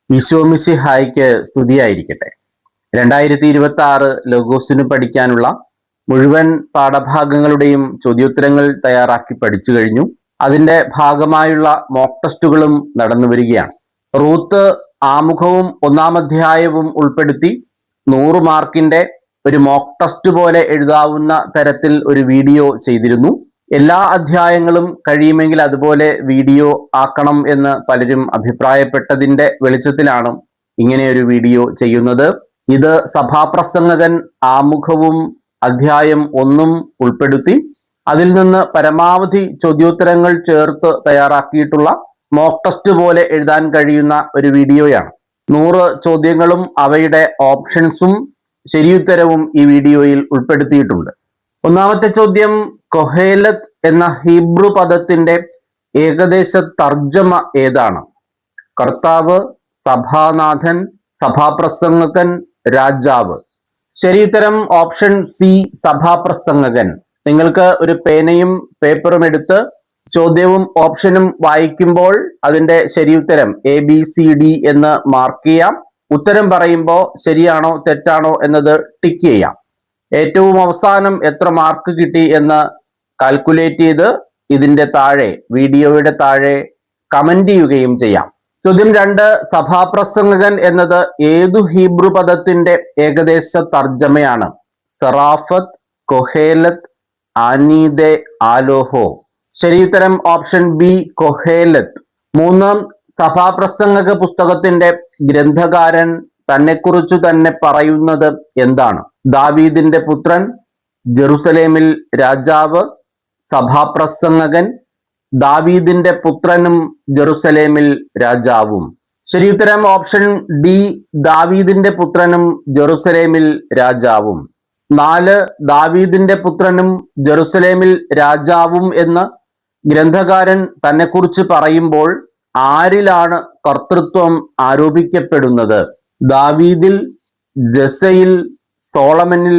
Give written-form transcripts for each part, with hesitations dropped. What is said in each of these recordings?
ഈശോമിശിഹായ്ക്ക് സ്തുതിയായിരിക്കട്ടെ. 2026 ലോഗോസിന് പഠിക്കാനുള്ള മുഴുവൻ പാഠഭാഗങ്ങളുടെയും ചോദ്യോത്തരങ്ങൾ തയ്യാറാക്കി പഠിച്ചു കഴിഞ്ഞു. അതിന്റെ ഭാഗമായുള്ള മോക്ക് ടെസ്റ്റുകളും നടന്നു വരികയാണ്. റൂത്ത് ആമുഖവും 1-ാം അധ്യായവും ഉൾപ്പെടുത്തി 100 മാർക്കിന്റെ ഒരു മോക്ക് ടെസ്റ്റ് പോലെ എഴുതാവുന്ന തരത്തിൽ ഒരു വീഡിയോ ചെയ്തിരുന്നു. എല്ലാ അധ്യായങ്ങളും കഴിയുമെങ്കിൽ അതുപോലെ വീഡിയോ ആക്കണം എന്ന് പലരും അഭിപ്രായപ്പെട്ടതിന്റെ വെളിച്ചത്തിലാണ് ഇങ്ങനെ ഒരു വീഡിയോ ചെയ്യുന്നത്. ഇത് സഭാപ്രസംഗകൻ ആമുഖവും അധ്യായം 1 ഉൾപ്പെടുത്തി അതിൽ നിന്ന് പരമാവധി ചോദ്യോത്തരങ്ങൾ ചേർത്ത് തയ്യാറാക്കിയിട്ടുള്ള മോക്ക് ടെസ്റ്റ് പോലെ എഴുതാൻ കഴിയുന്ന ഒരു വീഡിയോയാണ്. 100 ചോദ്യങ്ങളും അവയുടെ ഓപ്ഷൻസും ശരിയുത്തരവും ഈ വീഡിയോയിൽ ഉൾപ്പെടുത്തിയിട്ടുണ്ട്. 1-ാമത്തെ ചോദ്യം, കൊഹേലത്ത് എന്ന ഹീബ്രു പദത്തിന്റെ ഏകദേശ തർജ്ജമ ഏതാണ്? കർത്താവ്, സഭാനാഥൻ, സഭാപ്രസംഗകൻ, രാജാവ്. ശരിയുത്തരം ഓപ്ഷൻ സി, സഭാപ്രസംഗകൻ. നിങ്ങൾക്ക് ഒരു പേനയും പേപ്പറും എടുത്ത് ചോദ്യവും ഓപ്ഷനും വായിക്കുമ്പോൾ അതിന്റെ ശരിയുത്തരം ABCD എന്ന് മാർക്ക് ചെയ്യാം. ഉത്തരം പറയുമ്പോൾ ശരിയാണോ തെറ്റാണോ എന്നത് ടിക്ക് ചെയ്യാം. ഏറ്റവും അവസാനം എത്ര മാർക്ക് കിട്ടി എന്ന് കാൽക്കുലേറ്റ് ചെയ്ത് ഇതിന്റെ താഴെ, വീഡിയോയുടെ താഴെ കമന്റ് ചെയ്യുകയും ചെയ്യാം. ചോദ്യം 2, സഭാപ്രസംഗകൻ എന്നത് ഏതു ഹീബ്രു പദത്തിന്റെ ഏകദേശ തർജ്ജമയാണ്? സറാഫത്ത്, കൊഹേലത്ത്, ആനീദെ, ആലോഹോ. ശരിയുത്തരം ഓപ്ഷൻ ബി, കൊഹേലത്ത്. 3, സഭാപ്രസംഗക പുസ്തകത്തിന്റെ ഗ്രന്ഥകാരൻ തന്നെക്കുറിച്ചു തന്നെ പറയുന്നത് എന്താണ്? ദാവീദിന്റെ പുത്രൻ, ജെറുസലേമിൽ രാജാവ്, സഭാപ്രസംഗകൻ, ദാവീദിന്റെ പുത്രനും ജെറുസലേമിൽ രാജാവും. ശരിയുത്തരം ഓപ്ഷൻ ഡി, ദാവീദിന്റെ പുത്രനും ജെറുസലേമിൽ രാജാവും. 4, ദാവീദിന്റെ പുത്രനും ജെറുസലേമിൽ രാജാവും എന്ന് ഗ്രന്ഥകാരൻ തന്നെക്കുറിച്ച് പറയുമ്പോൾ ആരിലാണ് കർത്തൃത്വം ആരോപിക്കപ്പെടുന്നത്? ദാവീദിൽ, ജസയിൽ, സോളമനിൽ,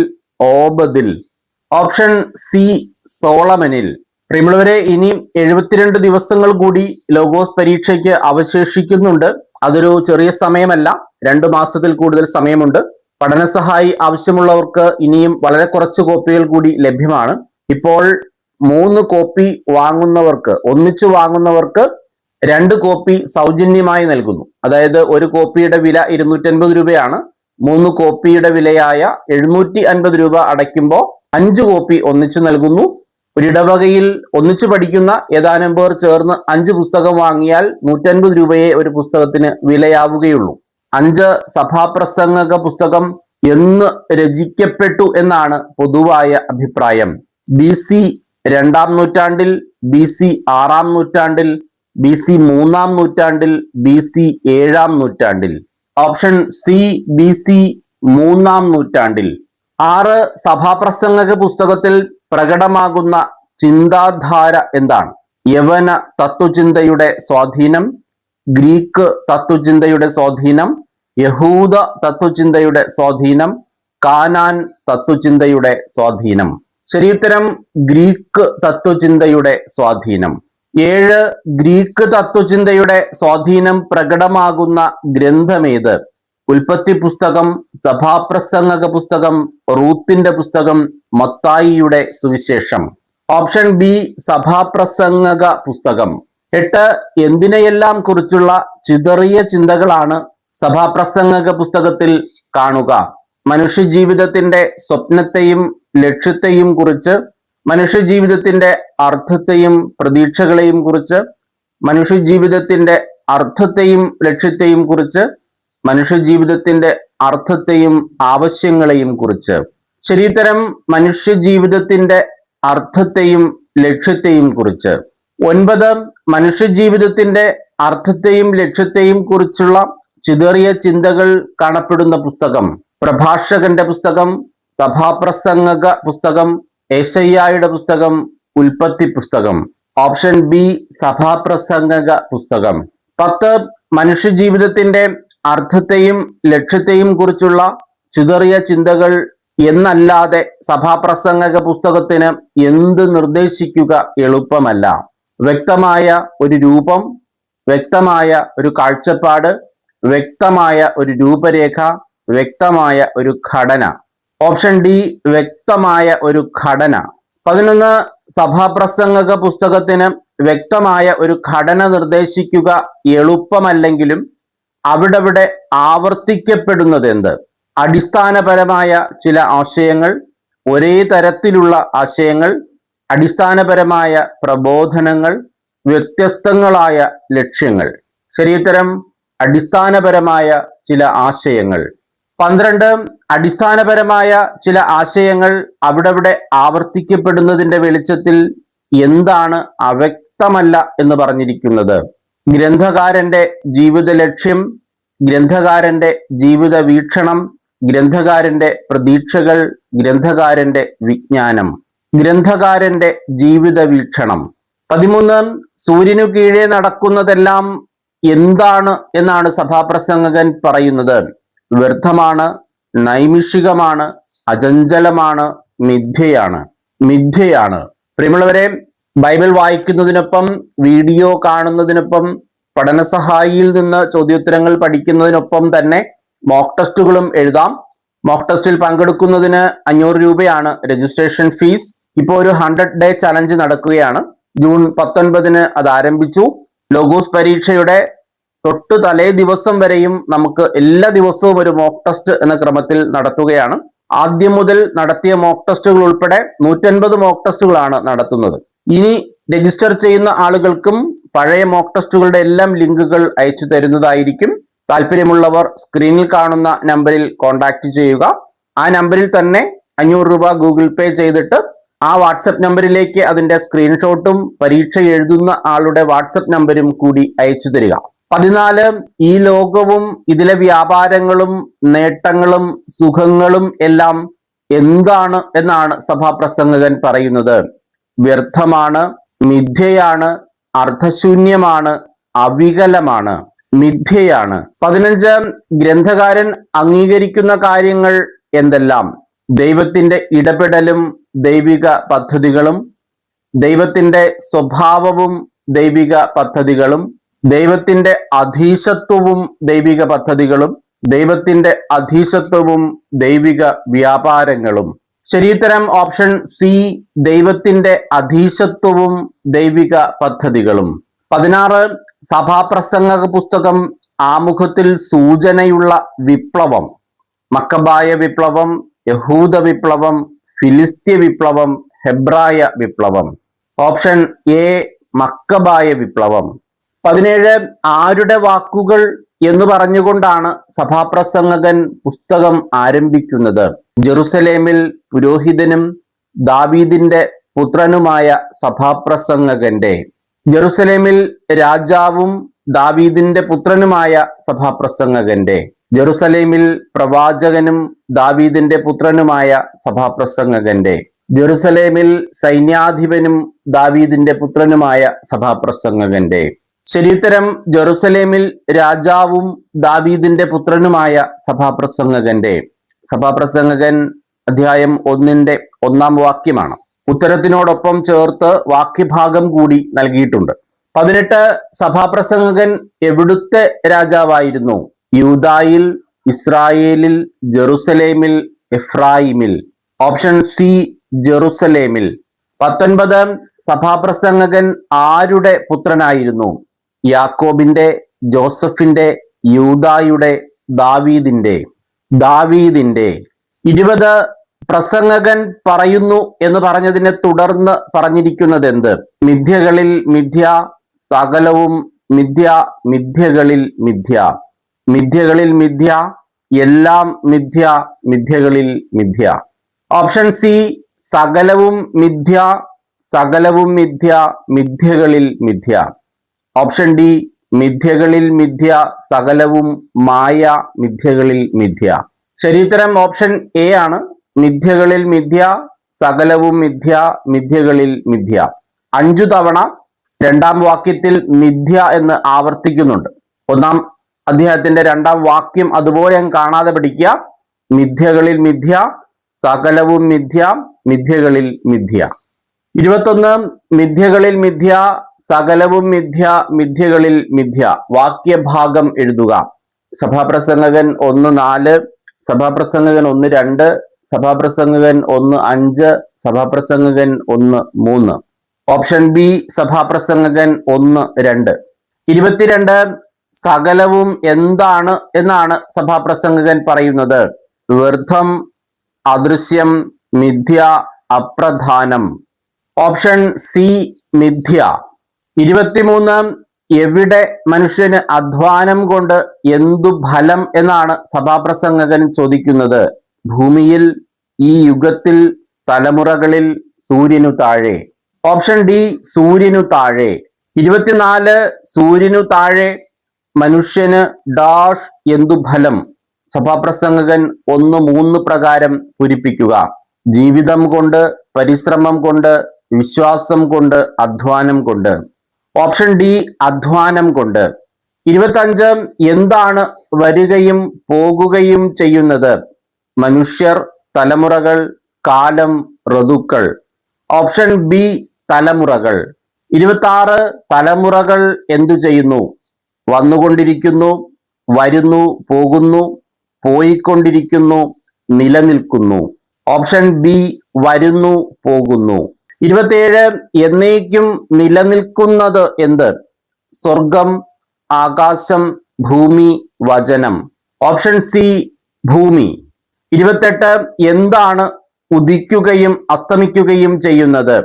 ഓബദിൽ. Option C, സോളമനിൽ. പ്രിയമുള്ളവരെ, ഇനി 72 ദിവസങ്ങൾ കൂടി ലോഗോസ് പരീക്ഷയ്ക്ക് അവശേഷിക്കുന്നുണ്ട്. അതൊരു ചെറിയ സമയമല്ല, 2 മാസത്തിൽ കൂടുതൽ സമയമുണ്ട്. പഠനസഹായി ആവശ്യമുള്ളവർക്ക് ഇനിയും വളരെ കുറച്ച് കോപ്പികൾ കൂടി ലഭ്യമാണ്. ഇപ്പോൾ 3 കോപ്പി വാങ്ങുന്നവർക്ക്, ഒന്നിച്ചു വാങ്ങുന്നവർക്ക് 2 കോപ്പി സൗജന്യമായി നൽകുന്നു. അതായത് ഒരു കോപ്പിയുടെ വില 250 രൂപയാണ്. 3 കോപ്പിയുടെ വിലയായ 750 രൂപ അടയ്ക്കുമ്പോൾ 5 കോപ്പി ഒന്നിച്ചു നൽകുന്നു. ഒരിടവകയിൽ ഒന്നിച്ചു പഠിക്കുന്ന ഏതാനും പേർ ചേർന്ന് 5 പുസ്തകം വാങ്ങിയാൽ 150 രൂപയെ ഒരു പുസ്തകത്തിന് വിലയാവുകയുള്ളൂ. 5 സഭാപ്രസംഗക പുസ്തകം എന്ന് രചിക്കപ്പെട്ടു എന്നാണ് പൊതുവായ അഭിപ്രായം? BC 2-ാം നൂറ്റാണ്ടിൽ, BC 6-ാം നൂറ്റാണ്ടിൽ, BC 3-ാം നൂറ്റാണ്ടിൽ, BC 7-ാം നൂറ്റാണ്ടിൽ. ഓപ്ഷൻ സി, BC 3-ാം നൂറ്റാണ്ടിൽ. 6, സഭാപ്രസംഗക പുസ്തകത്തിൽ പ്രകടമാകുന്ന ചിന്താധാര എന്താണ്? യവന തത്വചിന്തയുടെ സ്വാധീനം, ഗ്രീക്ക് തത്വചിന്തയുടെ സ്വാധീനം, യഹൂദ തത്വചിന്തയുടെ സ്വാധീനം, കാനാൻ തത്വചിന്തയുടെ സ്വാധീനം. ശരിയുത്തരം ഗ്രീക്ക് തത്വചിന്തയുടെ സ്വാധീനം. 7, ഗ്രീക്ക് തത്വചിന്തയുടെ സ്വാധീനം പ്രകടമാകുന്ന ഗ്രന്ഥമേത്? ഉൽപ്പത്തി പുസ്തകം, സഭാപ്രസംഗക പുസ്തകം, റൂത്തിന്റെ പുസ്തകം, മത്തായിയുടെ സുവിശേഷം. ഓപ്ഷൻ ബി, സഭാപ്രസംഗക പുസ്തകം. 8, എന്തിനെയെല്ലാം കുറിച്ചുള്ള ചിതറിയ ചിന്തകളാണ് സഭാപ്രസംഗക പുസ്തകത്തിൽ കാണുക? മനുഷ്യജീവിതത്തിന്റെ സ്വപ്നത്തെയും ലക്ഷ്യത്തെയും കുറിച്ച്, മനുഷ്യജീവിതത്തിന്റെ അർത്ഥത്തെയും പ്രതീക്ഷകളെയും കുറിച്ച്, മനുഷ്യജീവിതത്തിന്റെ അർത്ഥത്തെയും ലക്ഷ്യത്തെയും കുറിച്ച്, മനുഷ്യജീവിതത്തിന്റെ അർത്ഥത്തെയും ആവശ്യങ്ങളെയും കുറിച്ച്. ശരിയുത്തരം മനുഷ്യജീവിതത്തിന്റെ അർത്ഥത്തെയും ലക്ഷ്യത്തെയും കുറിച്ച്. 9, മനുഷ്യജീവിതത്തിന്റെ അർത്ഥത്തെയും ലക്ഷ്യത്തെയും കുറിച്ചുള്ള ചിതറിയ ചിന്തകൾ കാണപ്പെടുന്ന പുസ്തകം? പ്രഭാഷകന്റെ പുസ്തകം, സഭാപ്രസംഗക പുസ്തകം, യെശയ്യായുടെ പുസ്തകം, ഉൽപ്പത്തി പുസ്തകം. ഓപ്ഷൻ ബി, സഭാപ്രസംഗക പുസ്തകം. 10, മനുഷ്യജീവിതത്തിന്റെ അർത്ഥത്തെയും ലക്ഷ്യത്തെയും കുറിച്ചുള്ള ചിതറിയ ചിന്തകൾ എന്നല്ലാതെ സഭാപ്രസംഗക പുസ്തകത്തിന് എന്ത് നിർദ്ദേശിക്കുക എളുപ്പമല്ല? വ്യക്തമായ ഒരു രൂപം, വ്യക്തമായ ഒരു കാഴ്ചപ്പാട്, വ്യക്തമായ ഒരു രൂപരേഖ, വ്യക്തമായ ഒരു ഘടന. ഓപ്ഷൻ ഡി വ്യക്തമായ ഒരു ഘടന. 11 സഭാപ്രസംഗക പുസ്തകത്തിന് വ്യക്തമായ ഒരു ഘടന നിർദ്ദേശിക്കുക എളുപ്പമല്ലെങ്കിലും അവിടെവിടെ ആവർത്തിക്കപ്പെടുന്നത് എന്ത്? അടിസ്ഥാനപരമായ ചില ആശയങ്ങൾ, ഒരേ തരത്തിലുള്ള ആശയങ്ങൾ, അടിസ്ഥാനപരമായ പ്രബോധനങ്ങൾ, വ്യത്യസ്തങ്ങളായ ലക്ഷ്യങ്ങൾ. ശരിയുത്തരം അടിസ്ഥാനപരമായ ചില ആശയങ്ങൾ. 12 അടിസ്ഥാനപരമായ ചില ആശയങ്ങൾ അവിടെവിടെ ആവർത്തിക്കപ്പെടുന്നതിന്റെ വെളിച്ചത്തിൽ എന്താണ് അവ്യക്തമല്ല എന്ന് പറഞ്ഞിരിക്കുന്നത്? ഗ്രന്ഥകാരന്റെ ജീവിത ലക്ഷ്യം, ഗ്രന്ഥകാരന്റെ ജീവിത വീക്ഷണം, ഗ്രന്ഥകാരന്റെ പ്രതീക്ഷകൾ, ഗ്രന്ഥകാരന്റെ വിജ്ഞാനം. ഗ്രന്ഥകാരന്റെ ജീവിത വീക്ഷണം. 13 സൂര്യനു കീഴെ നടക്കുന്നതെല്ലാം എന്താണ് എന്നാണ് സഭാപ്രസംഗകൻ പറയുന്നത്? വ്യർത്ഥമാണ്, നൈമിഷികമാണ്, അചഞ്ചലമാണ്, മിഥ്യയാണ്. മിഥ്യയാണ്. പ്രിയമുള്ളവരെ, ബൈബിൾ വായിക്കുന്നതിനൊപ്പം, വീഡിയോ കാണുന്നതിനൊപ്പം, പഠനസഹായിയിൽ നിന്ന് ചോദ്യോത്തരങ്ങൾ പഠിക്കുന്നതിനൊപ്പം തന്നെ മോക്ക് ടെസ്റ്റുകളും എഴുതാം. മോക്ക് ടെസ്റ്റിൽ പങ്കെടുക്കുന്നതിന് 500 രൂപയാണ് രജിസ്ട്രേഷൻ ഫീസ്. ഇപ്പോൾ ഒരു 100 ഡേ ചലഞ്ച് നടക്കുകയാണ്. ജൂൺ 19 അത് ആരംഭിച്ചു. ലോഗോസ് പരീക്ഷയുടെ തൊട്ടു തലേ ദിവസം വരെയും നമുക്ക് എല്ലാ ദിവസവും ഒരു മോക്ക് ടെസ്റ്റ് എന്ന ക്രമത്തിൽ നടത്തുകയാണ്. ആദ്യം മുതൽ നടത്തിയ മോക്ക് ടെസ്റ്റുകൾ ഉൾപ്പെടെ 150 മോക്ക് ടെസ്റ്റുകളാണ് നടത്തുന്നത്. ഇനി രജിസ്റ്റർ ചെയ്യുന്ന ആളുകൾക്കും പഴയ മോക്ക് ടെസ്റ്റുകളുടെ എല്ലാം ലിങ്കുകൾ അയച്ചു തരുന്നതായിരിക്കും. താല്പര്യമുള്ളവർ സ്ക്രീനിൽ കാണുന്ന നമ്പറിൽ കോൺടാക്ട് ചെയ്യുക. ആ നമ്പറിൽ തന്നെ 500 രൂപ ഗൂഗിൾ പേ ചെയ്തിട്ട് ആ വാട്സപ്പ് നമ്പറിലേക്ക് അതിന്റെ സ്ക്രീൻഷോട്ടും പരീക്ഷ എഴുതുന്ന ആളുടെ വാട്സപ്പ് നമ്പരും കൂടി അയച്ചു തരിക. 14 ഈ ലോകവും ഇതിലെ വ്യാപാരങ്ങളും നേട്ടങ്ങളും സുഖങ്ങളും എല്ലാം എന്താണ് എന്നാണ് സഭാപ്രസംഗകൻ പറയുന്നത്? വ്യർത്ഥമാണ്, മിഥ്യയാണ്, അർത്ഥശൂന്യമാണ്, അവികലമാണ്. മിഥ്യയാണ്. 15 ഗ്രന്ഥകാരൻ അംഗീകരിക്കുന്ന കാര്യങ്ങൾ എന്തെല്ലാം? ദൈവത്തിന്റെ ഇടപെടലും ദൈവിക പദ്ധതികളും, ദൈവത്തിന്റെ സ്വഭാവവും ദൈവിക പദ്ധതികളും, ദൈവത്തിന്റെ അധീശത്വവും ദൈവിക പദ്ധതികളും, ദൈവത്തിന്റെ അധീശത്വവും ദൈവിക വ്യാപാരങ്ങളും. ശരിയുത്തരം ഓപ്ഷൻ സി, ദൈവത്തിന്റെ അധീശത്വവും ദൈവിക പദ്ധതികളും. 16 സഭാപ്രസംഗക പുസ്തകം ആമുഖത്തിൽ സൂചനയുള്ള വിപ്ലവം. മക്കബായ വിപ്ലവം, യഹൂദ വിപ്ലവം, ഫിലിസ്ത്യ വിപ്ലവം, ഹെബ്രായ വിപ്ലവം. ഓപ്ഷൻ എ മക്കബായ വിപ്ലവം. 17 ആരുടെ വാക്കുകൾ എന്ന് പറഞ്ഞുകൊണ്ടാണ് സഭാപ്രസംഗകൻ പുസ്തകം ആരംഭിക്കുന്നത്? ജെറുസലേമിൽ പുരോഹിതനും ദാവീദിന്റെ പുത്രനുമായ സഭാപ്രസംഗകന്റെ. ജെറുസലേമിൽ രാജാവും ദാവീദിന്റെ പുത്രനുമായ സഭാപ്രസംഗകന്റെ. ജെറുസലേമിൽ പ്രവാചകനും ദാവീദിന്റെ പുത്രനുമായ സഭാപ്രസംഗകന്റെ. ജെറുസലേമിൽ സൈന്യാധിപനും ദാവീദിന്റെ പുത്രനുമായ സഭാപ്രസംഗകന്റെ. ശരിയുത്തരം ജെറുസലേമിൽ രാജാവും ദാവീദിന്റെ പുത്രനുമായ സഭാപ്രസംഗകന്റെ. സഭാപ്രസംഗകൻ അധ്യായം 1 1 വാക്യമാണ്. ഉത്തരത്തിനോടൊപ്പം ചേർത്ത് വാക്യഭാഗം കൂടി നൽകിയിട്ടുണ്ട്. 18 സഭാപ്രസംഗകൻ എവിടുത്തെ രാജാവായിരുന്നു? യൂദായിൽ, ഇസ്രായേലിൽ, ജെറുസലേമിൽ, എഫ്രായിമിൽ. ഓപ്ഷൻ സി ജെറുസലേമിൽ. 19 സഭാപ്രസംഗകൻ ആരുടെ പുത്രനായിരുന്നു? യാക്കോബിന്റെ, ജോസഫിന്റെ, യൂദായുടെ, ദാവീദിന്റെ. ദാവീദിന്റെ. 20 പ്രസംഗകൻ പറയുന്നു എന്ന് പറഞ്ഞതിനെ തുടർന്ന് പറഞ്ഞിരിക്കുന്നത് എന്ത്? മിഥ്യകളിൽ മിഥ്യ, സകലവും മിഥ്യ, മിഥ്യകളിൽ മിഥ്യ. മിഥ്യകളിൽ മിഥ്യ, എല്ലാം മിഥ്യ, മിഥ്യകളിൽ മിഥ്യ. ഓപ്ഷൻ സി സകലവും മിഥ്യ, സകലവും മിഥ്യ, മിഥ്യകളിൽ മിഥ്യ. ഓപ്ഷൻ ഡി മിഥ്യകളിൽ മിഥ്യ, സകലവും മായ, മിഥ്യകളിൽ മിഥ്യ. ശരിയുത്തരം ഓപ്ഷൻ എ ആണ്. മിഥ്യകളിൽ മിഥ്യ, സകലവും മിഥ്യ, മിഥ്യകളിൽ മിഥ്യ. 5 തവണ 2-ാം വാക്യത്തിൽ മിഥ്യ എന്ന് ആവർത്തിക്കുന്നുണ്ട്. 1-ാം അധ്യായത്തിന്റെ 2-ാം വാക്യം അതുപോലെ കാണാതെ പഠിക്കുക. മിഥ്യകളിൽ മിഥ്യ, സകലവും മിഥ്യ, മിഥ്യകളിൽ മിഥ്യ. 21 മിഥ്യകളിൽ മിഥ്യ, സകലവും മിഥ്യ, മിഥ്യകളിൽ മിഥ്യ. വാക്യഭാഗം എഴുതുക. സഭാപ്രസംഗകൻ 1:4, സഭാപ്രസംഗകൻ 1:2, സഭാപ്രസംഗകൻ 1:5, സഭാപ്രസംഗകൻ 1:3. Option B സഭാപ്രസംഗകൻ 1:2. 22 സകലവും എന്താണ് എന്നാണ് സഭാപ്രസംഗകൻ പറയുന്നത്? വ്യർത്ഥം, അദൃശ്യം, മിഥ്യ, അപ്രധാനം. ഓപ്ഷൻ സി മിഥ്യ. 23 എവിടെ മനുഷ്യന് അധ്വാനം കൊണ്ട് എന്തു ഫലം എന്നാണ് സഭാപ്രസംഗകൻ ചോദിക്കുന്നത്? ഭൂമിയിൽ, ഈ യുഗത്തിൽ, തലമുറകളിൽ, സൂര്യനു താഴെ. ഓപ്ഷൻ ഡി സൂര്യനു താഴെ. 24 സൂര്യനു താഴെ മനുഷ്യന് ഡാഷ് എന്തു ഫലം? സഭാപ്രസംഗകൻ 1:3 പ്രകാരം പൂരിപ്പിക്കുക. ജീവിതം കൊണ്ട്, പരിശ്രമം കൊണ്ട്, വിശ്വാസം കൊണ്ട്, അധ്വാനം കൊണ്ട്. ഓപ്ഷൻ ഡി അധ്വാനം കൊണ്ട്. 25 എന്താണ് വരികയും പോകുകയും ചെയ്യുന്നത്? മനുഷ്യർ, തലമുറകൾ, കാലം, ഋതുക്കൾ. ഓപ്ഷൻ ബി തലമുറകൾ. 26 തലമുറകൾ എന്തു ചെയ്യുന്നു? വന്നുകൊണ്ടിരിക്കുന്നു, വരുന്നു, പോകുന്നു, പോയിക്കൊണ്ടിരിക്കുന്നു, നിലനിൽക്കുന്നു. ഓപ്ഷൻ ബി വരുന്നു, പോകുന്നു. 27 എന്നേക്കും നിലനിൽക്കുന്നത് എന്ത്? സ്വർഗം, ആകാശം, ഭൂമി, വചനം. ഓപ്ഷൻ സി ഭൂമി. 28 എന്താണ് ഉദിക്കുകയും അസ്തമിക്കുകയും ചെയ്യുന്നത്?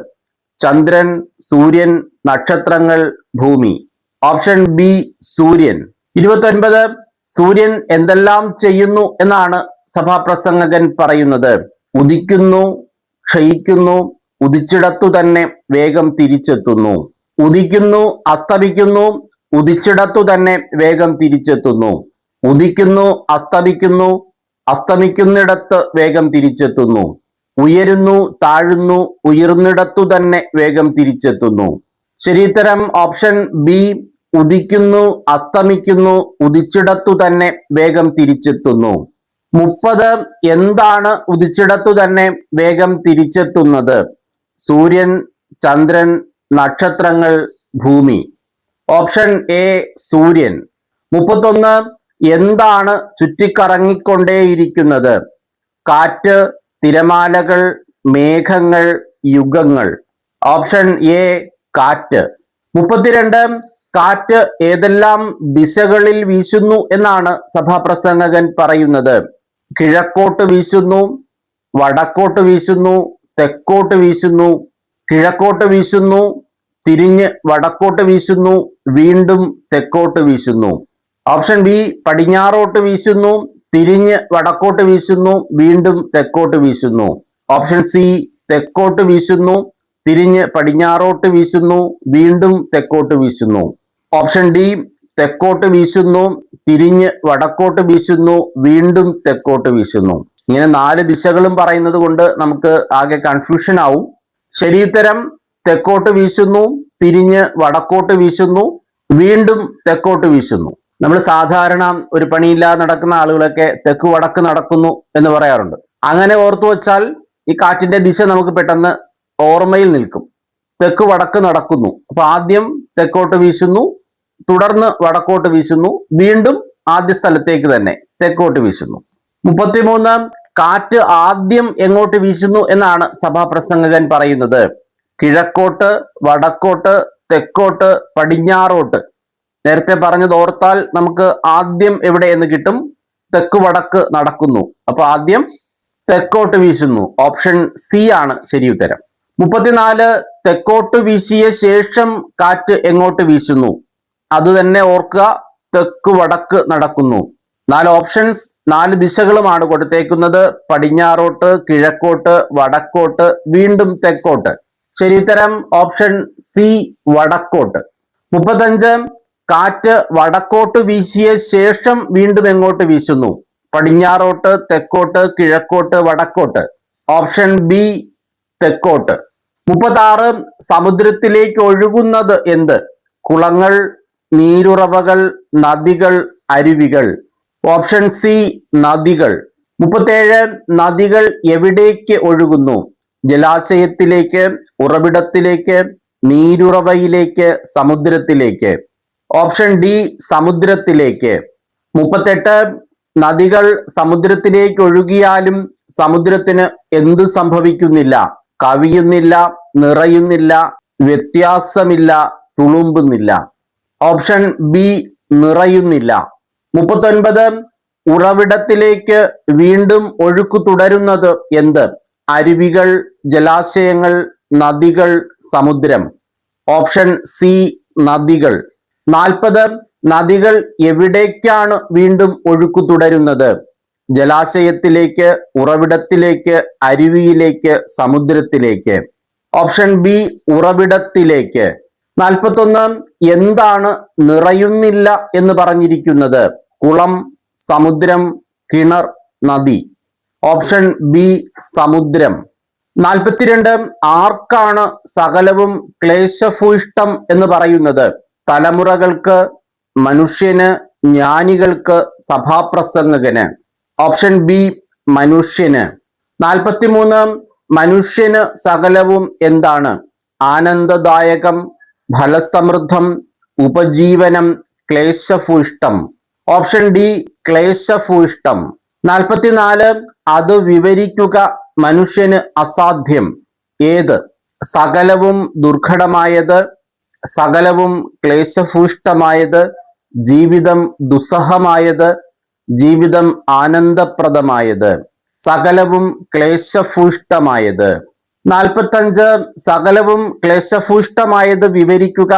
ചന്ദ്രൻ, സൂര്യൻ, നക്ഷത്രങ്ങൾ, ഭൂമി. ഓപ്ഷൻ ബി സൂര്യൻ. 29 സൂര്യൻ എന്തെല്ലാം ചെയ്യുന്നു എന്നാണ് സഭാപ്രസംഗകൻ പറയുന്നത്? ഉദിക്കുന്നു, ക്ഷയിക്കുന്നു, ഉദിച്ചിടത്തു തന്നെ വേഗം തിരിച്ചെത്തുന്നു. ഉദിക്കുന്നു, അസ്തമിക്കുന്നു, ഉദിച്ചിടത്തു തന്നെ വേഗം തിരിച്ചെത്തുന്നു. ഉദിക്കുന്നു, അസ്തമിക്കുന്നു, അസ്തമിക്കുന്നിടത്ത് വേഗം തിരിച്ചെത്തുന്നു. ഉയരുന്നു, താഴുന്നു, ഉയർന്നിടത്തു തന്നെ വേഗം തിരിച്ചെത്തുന്നു. ശരിയുത്തരം ഓപ്ഷൻ ബി ഉദിക്കുന്നു, അസ്തമിക്കുന്നു, ഉദിച്ചിടത്തു തന്നെ വേഗം തിരിച്ചെത്തുന്നു. 30 എന്താണ് ഉദിച്ചിടത്തു തന്നെ വേഗം തിരിച്ചെത്തുന്നത്? സൂര്യൻ, ചന്ദ്രൻ, നക്ഷത്രങ്ങൾ, ഭൂമി. ഓപ്ഷൻ എ സൂര്യൻ. 31 എന്താണ് ചുറ്റിക്കറങ്ങിക്കൊണ്ടേയിരിക്കുന്നത്? കാറ്റ്, തിരമാലകൾ, മേഘങ്ങൾ, യുഗങ്ങൾ. ഓപ്ഷൻ എ കാറ്റ്. 32 കാറ്റ് ഏതെല്ലാം ദിശകളിൽ വീശുന്നു എന്നാണ് സഭാപ്രസംഗകൻ പറയുന്നത്? കിഴക്കോട്ട് വീശുന്നു, വടക്കോട്ട് വീശുന്നു, തെക്കോട്ട് വീശുന്നു, കിഴക്കോട്ട് വീശുന്നു, തിരിഞ്ഞ് വടക്കോട്ട് വീശുന്നു, വീണ്ടും തെക്കോട്ട് വീശുന്നു. ഓപ്ഷൻ ബി പടിഞ്ഞാറോട്ട് വീശുന്നു, തിരിഞ്ഞ് വടക്കോട്ട് വീശുന്നു, വീണ്ടും തെക്കോട്ട് വീശുന്നു. ഓപ്ഷൻ സി തെക്കോട്ട് വീശുന്നു, തിരിഞ്ഞ് പടിഞ്ഞാറോട്ട് വീശുന്നു, വീണ്ടും തെക്കോട്ട് വീശുന്നു. ഓപ്ഷൻ ഡി തെക്കോട്ട് വീശുന്നു, തിരിഞ്ഞ് വടക്കോട്ട് വീശുന്നു, വീണ്ടും തെക്കോട്ട് വീശുന്നു. ഇങ്ങനെ 4 ദിശകളും പറയുന്നത് കൊണ്ട് നമുക്ക് ആകെ കൺഫ്യൂഷൻ ആവും. ശരിയുത്തരം തെക്കോട്ട് വീശുന്നു, തിരിഞ്ഞ് വടക്കോട്ട് വീശുന്നു, വീണ്ടും തെക്കോട്ട് വീശുന്നു. നമ്മൾ സാധാരണ ഒരു പണിയില്ലാതെ നടക്കുന്ന ആളുകളൊക്കെ തെക്ക് വടക്ക് നടക്കുന്നു എന്ന് പറയാറുണ്ട്. അങ്ങനെ ഓർത്തു വച്ചാൽ ഈ കാറ്റിന്റെ ദിശ നമുക്ക് പെട്ടെന്ന് ഓർമ്മയിൽ നിൽക്കും. തെക്ക് വടക്ക് നടക്കുന്നു, അപ്പൊ ആദ്യം തെക്കോട്ട് വീശുന്നു, തുടർന്ന് വടക്കോട്ട് വീശുന്നു, വീണ്ടും ആദ്യ സ്ഥലത്തേക്ക് തന്നെ തെക്കോട്ട് വീശുന്നു. 33 കാറ്റ് ആദ്യം എങ്ങോട്ട് വീശുന്നു എന്നാണ് സഭാപ്രസംഗകൻ പറയുന്നത്? കിഴക്കോട്ട്, വടക്കോട്ട്, തെക്കോട്ട്, പടിഞ്ഞാറോട്ട്. നേരത്തെ പറഞ്ഞത് ഓർത്താൽ നമുക്ക് ആദ്യം എവിടെ എന്ന് കിട്ടും? തെക്ക് വടക്ക് നടക്കുന്നു, അപ്പൊ ആദ്യം തെക്കോട്ട് വീശുന്നു. ഓപ്ഷൻ സി ആണ് ശരിയുത്തരം. 34 തെക്കോട്ട് വീശിയ ശേഷം കാറ്റ് എങ്ങോട്ട് വീശുന്നു? അതുതന്നെ ഓർക്കുക, തെക്ക് വടക്ക് നടക്കുന്നു. 4 ഓപ്ഷൻസ്, 4 ദിശകളുമാണ് കൊടുത്തേക്കുന്നത്. പടിഞ്ഞാറോട്ട്, കിഴക്കോട്ട്, വടക്കോട്ട്, വീണ്ടും തെക്കോട്ട്. ശരിയുത്തരം ഓപ്ഷൻ സി വടക്കോട്ട്. 35 കാറ്റ് വടക്കോട്ട് വീശിയ ശേഷം വീണ്ടും എങ്ങോട്ട് വീശുന്നു? പടിഞ്ഞാറോട്ട്, തെക്കോട്ട്, കിഴക്കോട്ട്, വടക്കോട്ട്. ഓപ്ഷൻ ബി തെക്കോട്ട്. 36 സമുദ്രത്തിലേക്ക് ഒഴുകുന്നത് എന്ത്? കുളങ്ങൾ, നീരുറവകൾ, നദികൾ, അരുവികൾ. ഓപ്ഷൻ സി നദികൾ. 37 നദികൾ എവിടേക്ക് ഒഴുകുന്നു? ജലാശയത്തിലേക്ക്, ഉറവിടത്തിലേക്ക്, നീരുറവയിലേക്ക്, സമുദ്രത്തിലേക്ക്. Option D സമുദ്രത്തിലേക്ക്. 38 നദികൾ സമുദ്രത്തിലേക്ക് ഒഴുകിയാലും സമുദ്രത്തിന് എന്തു സംഭവിക്കുന്നില്ല? കവിയുന്നില്ല, നിറയുന്നില്ല, വ്യത്യാസമില്ല, തുളുമ്പുന്നില്ല. Option B നിറയുന്നില്ല. 39 ഉറവിടത്തിലേക്ക് വീണ്ടും ഒഴുക്ക് തുടരുന്നത് എന്ത്? അരുവികൾ, ജലാശയങ്ങൾ, നദികൾ, സമുദ്രം. ഓപ്ഷൻ സി നദികൾ. 40 നദികൾ എവിടേക്കാണ് വീണ്ടും ഒഴുക്ക് തുടരുന്നത്? ജലാശയത്തിലേക്ക്, ഉറവിടത്തിലേക്ക്, അരുവിയിലേക്ക്, സമുദ്രത്തിലേക്ക്. ഓപ്ഷൻ ബി ഉറവിടത്തിലേക്ക്. 41 എന്താണ് നിറയുന്നില്ല എന്ന് പറഞ്ഞിരിക്കുന്നത്? കുളം, സമുദ്രം, കിണർ, നദി. ഓപ്ഷൻ ബി സമുദ്രം. 42 ആർക്കാണ് സകലവും ക്ലേശഭൂയിഷ്ടം എന്ന് പറയുന്നത്? തലമുറകൾക്ക്, മനുഷ്യന്, ജ്ഞാനികൾക്ക്, സഭാപ്രസംഗകന്. ഓപ്ഷൻ ബി മനുഷ്യന്. 43 മനുഷ്യന് സകലവും എന്താണ്? ആനന്ദദായകം, ഫലസമൃദ്ധം, ഉപജീവനം, ക്ലേശഭൂയിഷ്ടം. Option D ക്ലേശഭൂയിഷ്ടം. 44 അത് വിവരിക്കുക മനുഷ്യന് അസാധ്യം. ഏത്? സകലവും ദുർഘടമായത്, സകലവും ക്ലേശഭൂയിഷ്ടമായത്, ജീവിതം ദുസ്സഹമായത്, ജീവിതം ആനന്ദപ്രദമായത്. സകലവും ക്ലേശഭൂയിഷ്ടമായത്. 45 സകലവും ക്ലേശഭൂയിഷ്ടമായത് വിവരിക്കുക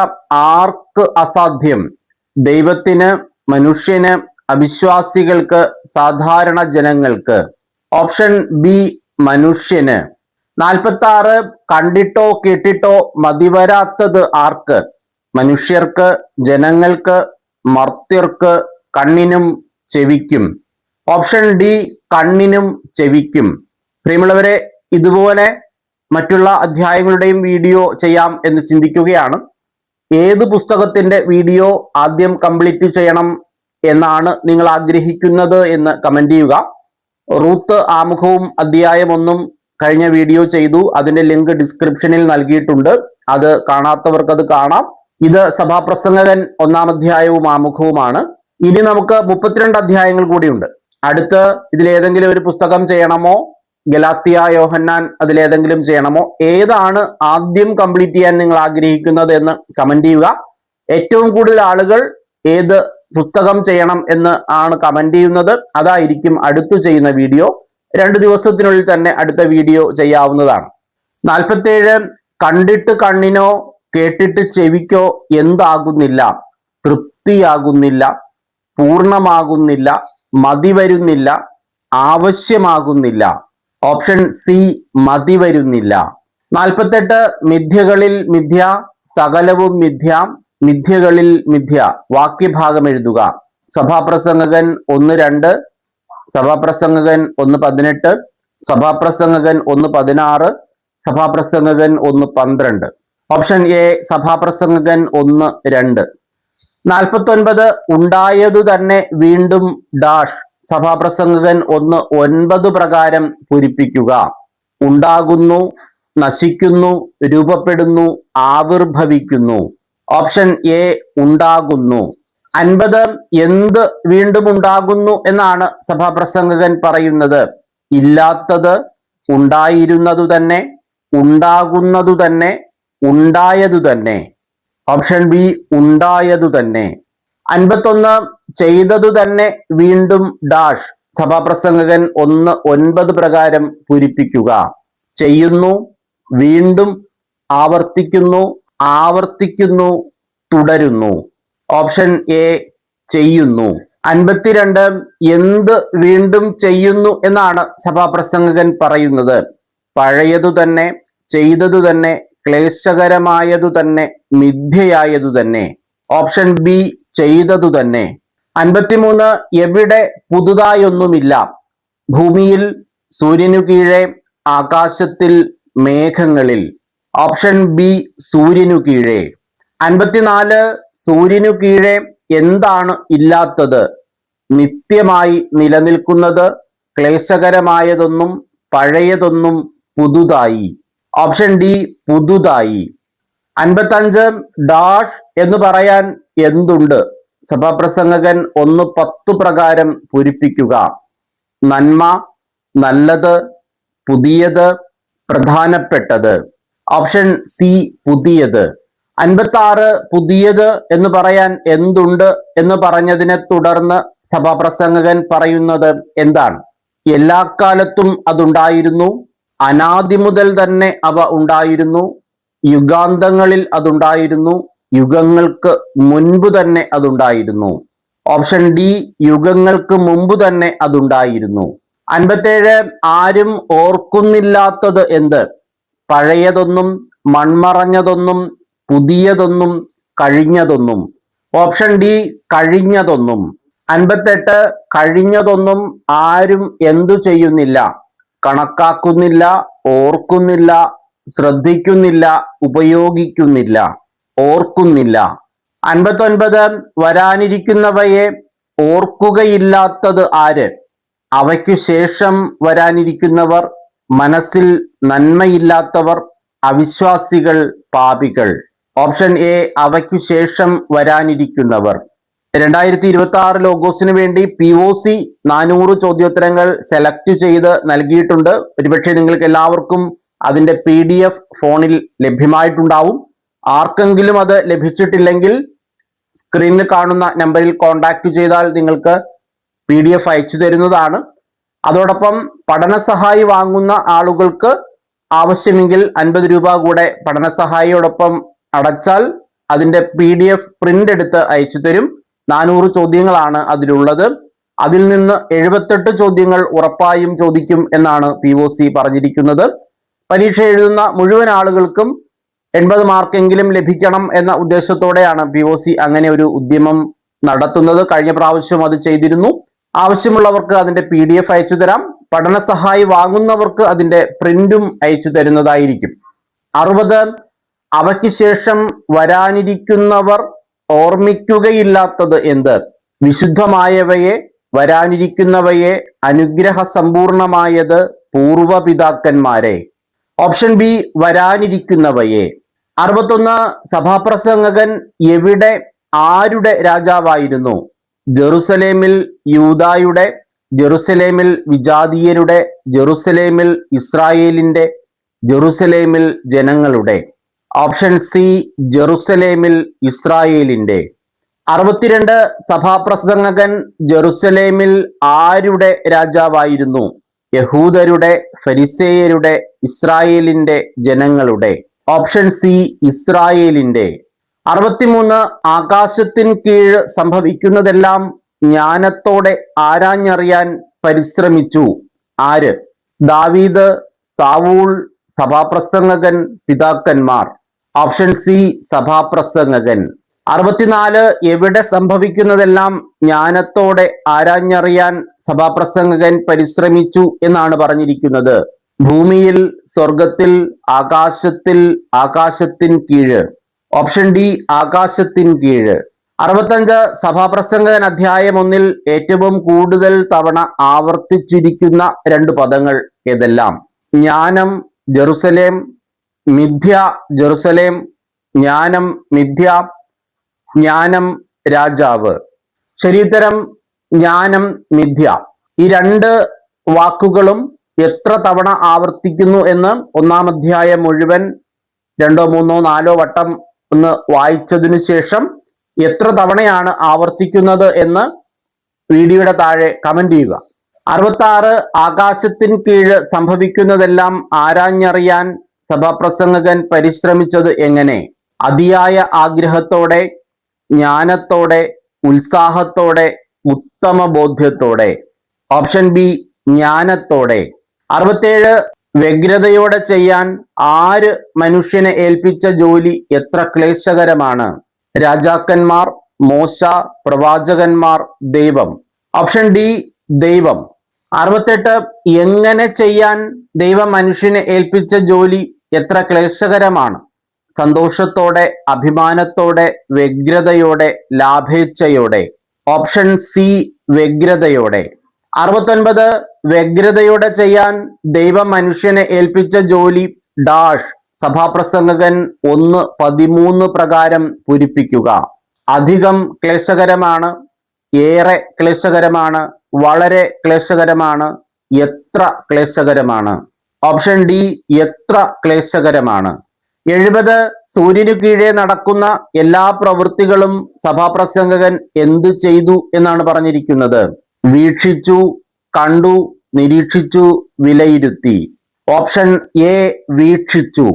ആർക്ക് അസാധ്യം? ദൈവത്തിന്, മനുഷ്യന്, അവിശ്വാസികൾക്ക്, സാധാരണ ജനങ്ങൾക്ക്. ഓപ്ഷൻ ബി മനുഷ്യന്. 46 കണ്ടിട്ടോ കേട്ടിട്ടോ മതിവരാത്തത് ആർക്ക്? മനുഷ്യർക്ക്, ജനങ്ങൾക്ക്, മർത്യർക്ക്, കണ്ണിനും ചെവിക്കും. ഓപ്ഷൻ ഡി കണ്ണിനും ചെവിക്കും. പ്രിയമുള്ളവരെ, ഇതുപോലെ മറ്റുള്ള അധ്യായങ്ങളുടെയും വീഡിയോ ചെയ്യാം എന്ന് ചിന്തിക്കുകയാണ്. ഏത് പുസ്തകത്തിന്റെ വീഡിയോ ആദ്യം കംപ്ലീറ്റ് ചെയ്യണം എന്നാണ് നിങ്ങൾ ആഗ്രഹിക്കുന്നത് എന്ന് കമന്റ് ചെയ്യുക. റൂത്ത് ആമുഖവും അധ്യായം 1 കഴിഞ്ഞ വീഡിയോ ചെയ്തു. അതിന്റെ ലിങ്ക് ഡിസ്ക്രിപ്ഷനിൽ നൽകിയിട്ടുണ്ട്. അത് കാണാത്തവർക്ക് അത് കാണാം. ഇത് സഭാപ്രസംഗകൻ 1-ാം അധ്യായവും ആമുഖവുമാണ്. ഇനി നമുക്ക് 32 അധ്യായങ്ങൾ കൂടിയുണ്ട്. അടുത്ത് ഇതിലേതെങ്കിലും ഒരു പുസ്തകം ചെയ്യണമോ? ഗലാത്യ, യോഹന്നാൻ, അതിലേതെങ്കിലും ചെയ്യണമോ? ഏതാണ് ആദ്യം കംപ്ലീറ്റ് ചെയ്യാൻ നിങ്ങൾ ആഗ്രഹിക്കുന്നത് എന്ന് കമന്റ് ചെയ്യുക. ഏറ്റവും കൂടുതൽ ആളുകൾ ഏത് പുസ്തകം ചെയ്യണം എന്ന് ആണ് കമന്റ് ചെയ്യുന്നത്, അതായിരിക്കും അടുത്തു ചെയ്യുന്ന വീഡിയോ. 2 ദിവസത്തിനുള്ളിൽ തന്നെ അടുത്ത വീഡിയോ ചെയ്യാവുന്നതാണ്. 47 കണ്ടിട്ട് കണ്ണിനോ കേട്ടിട്ട് ചെവിക്കോ എന്താകുന്നില്ല? തൃപ്തിയാകുന്നില്ല, പൂർണ്ണമാകുന്നില്ല, മതി വരുന്നില്ല, ആവശ്യമാകുന്നില്ല. ഓപ്ഷൻ സി മതി വരുന്നില്ല. 48 മിഥ്യകളിൽ മിഥ്യ, സകലവും മിഥ്യ, മിഥ്യകളിൽ മിഥ്യ. വാക്യഭാഗം എഴുതുക. സഭാപ്രസംഗകൻ 1:2, സഭാപ്രസംഗകൻ 1:18, സഭാപ്രസംഗകൻ 1:16, സഭാപ്രസംഗകൻ 1:12. Option A സഭാപ്രസംഗകൻ 1:2. 49 ഉണ്ടായതു തന്നെ വീണ്ടും ഡാഷ്. സഭാപ്രസംഗകൻ 1:9 പ്രകാരം പൂരിപ്പിക്കുക. ഉണ്ടാകുന്നു, നശിക്കുന്നു, രൂപപ്പെടുന്നു, ആവിർഭവിക്കുന്നു. ഓപ്ഷൻ എ ഉണ്ടാകുന്നു. 50 എന്ത് വീണ്ടും ഉണ്ടാകുന്നു എന്നാണ് സഭാപ്രസംഗകൻ പറയുന്നത്? ഇല്ലാത്തത്, ഉണ്ടായിരുന്നതു തന്നെ, ഉണ്ടാകുന്നതു തന്നെ, ഉണ്ടായതു തന്നെ. ഓപ്ഷൻ ബി ഉണ്ടായതു തന്നെ. 51 ചെയ്തതു തന്നെ വീണ്ടും ഡാഷ്. സഭാപ്രസംഗകൻ 1:9 പ്രകാരം പൂരിപ്പിക്കുക. ചെയ്യുന്നു, വീണ്ടും ആവർത്തിക്കുന്നു, ആവർത്തിക്കുന്നു, തുടരുന്നു. ഓപ്ഷൻ എ ചെയ്യുന്നു. 52 എന്ത് വീണ്ടും ചെയ്യുന്നു എന്നാണ് സഭാപ്രസംഗകൻ പറയുന്നത്? പഴയതു തന്നെ, ചെയ്തതു തന്നെ, ക്ലേശകരമായതു തന്നെ, മിഥ്യയായതു തന്നെ. ഓപ്ഷൻ ബി ചെയ്തതു തന്നെ. 53 എവിടെ പുതുതായൊന്നുമില്ല? ഭൂമിയിൽ, സൂര്യനു കീഴെ, ആകാശത്തിൽ, മേഘങ്ങളിൽ. ഓപ്ഷൻ ബി സൂര്യനു കീഴെ. 54 സൂര്യനു കീഴെ എന്താണ് ഇല്ലാത്തത്? നിത്യമായി നിലനിൽക്കുന്നത്, ക്ലേശകരമായതൊന്നും, പഴയതൊന്നും, പുതുതായി. ഓപ്ഷൻ ഡി പുതുതായി. 55 ഡാഷ് എന്ന് പറയാൻ എന്തുണ്ട്? സഭാപ്രസംഗകൻ 1:10 പ്രകാരം പൂരിപ്പിക്കുക. നന്മ, നല്ലത്, പുതിയത്, പ്രധാനപ്പെട്ടത്. ഓപ്ഷൻ സി പുതിയത്. 56 പുതിയത് എന്ന് പറയാൻ എന്തുണ്ട് എന്ന് പറഞ്ഞതിനെ തുടർന്ന് സഭാപ്രസംഗകൻ പറയുന്നത് എന്താണ്? എല്ലാ കാലത്തും അതുണ്ടായിരുന്നു, അനാദി മുതൽ തന്നെ അവ ഉണ്ടായിരുന്നു, യുഗാന്തങ്ങളിൽ അതുണ്ടായിരുന്നു, യുഗങ്ങൾക്ക് മുൻപ് തന്നെ അതുണ്ടായിരുന്നു. ഓപ്ഷൻ ഡി യുഗങ്ങൾക്ക് മുമ്പ് തന്നെ അതുണ്ടായിരുന്നു. 57 ആരും ഓർക്കുന്നില്ലാത്തത് എന്ത്? പഴയതൊന്നും, മൺമറഞ്ഞതൊന്നും, പുതിയതൊന്നും, കഴിഞ്ഞതൊന്നും. Option D കഴിഞ്ഞതൊന്നും. 58 കഴിഞ്ഞതൊന്നും ആരും എന്തു ചെയ്യുന്നില്ല? കണക്കാക്കുന്നില്ല, ഓർക്കുന്നില്ല, ശ്രദ്ധിക്കുന്നില്ല, ഉപയോഗിക്കുന്നില്ല. ഓർക്കുന്നില്ല. 59 വരാനിരിക്കുന്നവയെ ഓർക്കുകയില്ലാത്തത് ആര്? അവയ്ക്കു ശേഷം വരാനിരിക്കുന്നവർ, മനസ്സിൽ നന്മയില്ലാത്തവർ, അവിശ്വാസികൾ, പാപികൾ. ഓപ്ഷൻ എ അവയ്ക്കു ശേഷം വരാനിരിക്കുന്നവർ. 2026 ലോഗോസിന് വേണ്ടി POC 400 ചോദ്യോത്തരങ്ങൾ സെലക്ട് ചെയ്ത് നൽകിയിട്ടുണ്ട്. ഒരുപക്ഷെ നിങ്ങൾക്ക് എല്ലാവർക്കും അതിന്റെ PDF ഫോണിൽ ലഭ്യമായിട്ടുണ്ടാവും. ആർക്കെങ്കിലും അത് ലഭിച്ചിട്ടില്ലെങ്കിൽ സ്ക്രീനിൽ കാണുന്ന നമ്പറിൽ കോൺടാക്ട് ചെയ്താൽ നിങ്ങൾക്ക് PDF അയച്ചു തരുന്നതാണ്. അതോടൊപ്പം പഠനസഹായി വാങ്ങുന്ന ആളുകൾക്ക് ആവശ്യമെങ്കിൽ 50 രൂപ കൂടെ പഠനസഹായിയോടൊപ്പം അടച്ചാൽ അതിന്റെ PDF പ്രിന്റ് എടുത്ത് അയച്ചു തരും. 400 ചോദ്യങ്ങളാണ് അതിലുള്ളത്. അതിൽ നിന്ന് 78 ചോദ്യങ്ങൾ ഉറപ്പായും ചോദിക്കും എന്നാണ് POC പറഞ്ഞിരിക്കുന്നത്. പരീക്ഷ എഴുതുന്ന മുഴുവൻ ആളുകൾക്കും 80 മാർക്കെങ്കിലും ലഭിക്കണം എന്ന ഉദ്ദേശത്തോടെയാണ് POC അങ്ങനെ ഒരു ഉദ്യമം നടത്തുന്നത്. കഴിഞ്ഞ പ്രാവശ്യം അത് ചെയ്തിരുന്നു. ആവശ്യമുള്ളവർക്ക് അതിന്റെ PDF അയച്ചു തരാം. പഠനസഹായി വാങ്ങുന്നവർക്ക് അതിന്റെ പ്രിന്റും അയച്ചു തരുന്നതായിരിക്കും. 60 അവയ്ക്ക് ശേഷം വരാനിരിക്കുന്നവർ ഓർമ്മിക്കുകയില്ലാത്തത് എന്ത്? വിശുദ്ധമായവയെ, വരാനിരിക്കുന്നവയെ, അനുഗ്രഹ സമ്പൂർണമായത്, പൂർവപിതാക്കന്മാരെ. Option B വരാനിരിക്കുന്നവയെ. 61 സഭാപ്രസംഗകൻ എവിടെ ആരുടെ രാജാവായിരുന്നു? ജെറുസലേമിൽ യൂദായുടെ, ജെറുസലേമിൽ വിജാതീയരുടെ, ജെറുസലേമിൽ ഇസ്രായേലിന്റെ, ജെറുസലേമിൽ ജനങ്ങളുടെ. ഓപ്ഷൻ സി ജെറുസലേമിൽ ഇസ്രായേലിന്റെ. 62 സഭാപ്രസംഗകൻ ജെറുസലേമിൽ ആരുടെ രാജാവായിരുന്നു? യഹൂദരുടെ, ഫരിസേയരുടെ, ഇസ്രായേലിന്റെ ജനങ്ങളുടെ. ഓപ്ഷൻ സി ഇസ്രായേലിന്റെ. 63 ആകാശത്തിൻ കീഴ് സംഭവിക്കുന്നതെല്ലാം ജ്ഞാനത്തോടെ ആരാഞ്ഞറിയാൻ പരിശ്രമിച്ചു. ആര്? ദാവീദ്, സാവൂൾ, സഭാപ്രസംഗകൻ, പിതാക്കന്മാർ. Option C സഭാപ്രസംഗകൻ. 64 എവിടെ സംഭവിക്കുന്നതെല്ലാം ജ്ഞാനത്തോടെ ആരാഞ്ഞറിയാൻ സഭാപ്രസംഗകൻ പരിശ്രമിച്ചു എന്നാണ് പറഞ്ഞിരിക്കുന്നത്? ഭൂമിയിൽ, സ്വർഗത്തിൽ, ആകാശത്തിൽ, ആകാശത്തിൻ കീഴ്. ഓപ്ഷൻ ഡി ആകാശത്തിൻ കീഴ്. 65 സഭാപ്രസംഗകൻ അധ്യായം 1 ഏറ്റവും കൂടുതൽ തവണ ആവർത്തിച്ചിരിക്കുന്ന 2 പദങ്ങൾ ഏതെല്ലാം? ജ്ഞാനം, ജെറുസലേം, മിഥ്യ, ജെറുസലേം, ജ്ഞാനം, മിഥ്യ, ജ്ഞാനം, രാജാവ്. ശരിയുത്തരം ജ്ഞാനം, മിഥ്യ. ഈ 2 വാക്കുകളും എത്ര തവണ ആവർത്തിക്കുന്നു എന്ന് 1-ാം അധ്യായം മുഴുവൻ 2, 3, 4 വട്ടം ഒന്ന് വായിച്ചതിനു ശേഷം എത്ര തവണയാണ് ആവർത്തിക്കുന്നത് എന്ന് വീഡിയോയുടെ താഴെ കമന്റ് ചെയ്യുക. 66 ആകാശത്തിൻ കീഴ് സംഭവിക്കുന്നതെല്ലാം ആരാഞ്ഞറിയാൻ സഭാപ്രസംഗകൻ പരിശ്രമിച്ചത് എങ്ങനെ? അതിയായ ആഗ്രഹത്തോടെ, ജ്ഞാനത്തോടെ, ഉത്സാഹത്തോടെ, ഉത്തമ ബോധ്യത്തോടെ. Option B ജ്ഞാനത്തോടെ. 67 വ്യഗ്രതയോടെ ചെയ്യാൻ ആര് മനുഷ്യനെ ഏൽപ്പിച്ച ജോലി എത്ര ക്ലേശകരമാണ്? രാജാക്കന്മാർ, മോശ, പ്രവാചകന്മാർ, ദൈവം. ഓപ്ഷൻ ഡി ദൈവം. 68 എങ്ങനെ ചെയ്യാൻ ദൈവം മനുഷ്യനെ ഏൽപ്പിച്ച ജോലി എത്ര ക്ലേശകരമാണ്? സന്തോഷത്തോടെ, അഭിമാനത്തോടെ, വ്യഗ്രതയോടെ, ലാഭേച്ഛയോടെ. Option C വ്യഗ്രതയോടെ. 69 വ്യഗ്രതയോടെ ചെയ്യാൻ ദൈവം മനുഷ്യനെ ഏൽപ്പിച്ച ജോലി ഡാഷ്. സഭാപ്രസംഗകൻ 1:13 പ്രകാരം പൂരിപ്പിക്കുക. അധികം ക്ലേശകരമാണ്, ഏറെ ക്ലേശകരമാണ്, വളരെ ക്ലേശകരമാണ്, എത്ര ക്ലേശകരമാണ്? ഓപ്ഷൻ ഡി എത്ര ക്ലേശകരമാണ്. 70 സൂര്യനു കീഴെ നടക്കുന്ന എല്ലാ പ്രവൃത്തികളും സഭാപ്രസംഗകൻ എന്ത് ചെയ്തു എന്നാണ് പറഞ്ഞിരിക്കുന്നത്? വീക്ഷിച്ചു, കണ്ടു, നിരീക്ഷിച്ചു, വിലയിരുത്തി. Option A വീക്ഷിച്ചു.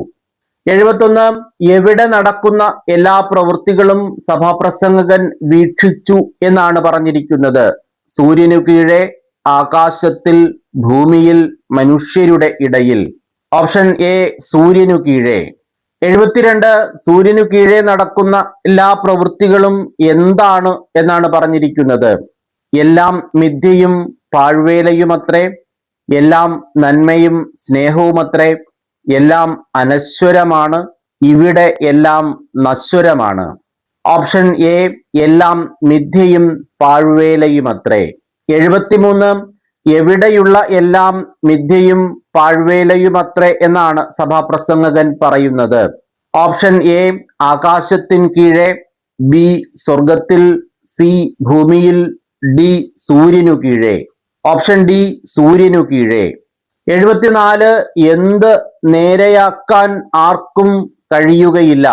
71 എവിടെ നടക്കുന്ന എല്ലാ പ്രവൃത്തികളും സഭാപ്രസംഗകൻ വീക്ഷിച്ചു എന്നാണ് പറഞ്ഞിരിക്കുന്നത്? സൂര്യനു കീഴെ, ആകാശത്തിൽ, ഭൂമിയിൽ, മനുഷ്യരുടെ ഇടയിൽ. ഓപ്ഷൻ എ സൂര്യനു കീഴെ. 72 സൂര്യനു കീഴെ നടക്കുന്ന എല്ലാ പ്രവൃത്തികളും എന്താണ് എന്നാണ് പറഞ്ഞിരിക്കുന്നത്? എല്ലാം മിഥ്യയും പാഴ്വേലയുമത്രേ, എല്ലാം നന്മയും സ്നേഹവുമത്രേ, എല്ലാം അനശ്വരമാണ്, ഇവിടെ എല്ലാം നശ്വരമാണ്. ഓപ്ഷൻ എ എല്ലാം മിഥ്യയും പാഴ്വേലയുമത്രേ. 73 എവിടെയുള്ള എല്ലാം മിഥ്യയും പാഴ്വേലയുമത്രേ എന്നാണ് സഭാപ്രസംഗകൻ പറയുന്നത്? ഓപ്ഷൻ എ ആകാശത്തിൻ കീഴെ, ബി സ്വർഗത്തിൽ, സി ഭൂമിയിൽ, ഡി സൂര്യനു കീഴെ. ഓപ്ഷൻ ഡി സൂര്യനു കീഴെ. 74 എന്ത് നേരെയാക്കാൻ ആർക്കും കഴിയുകയില്ല?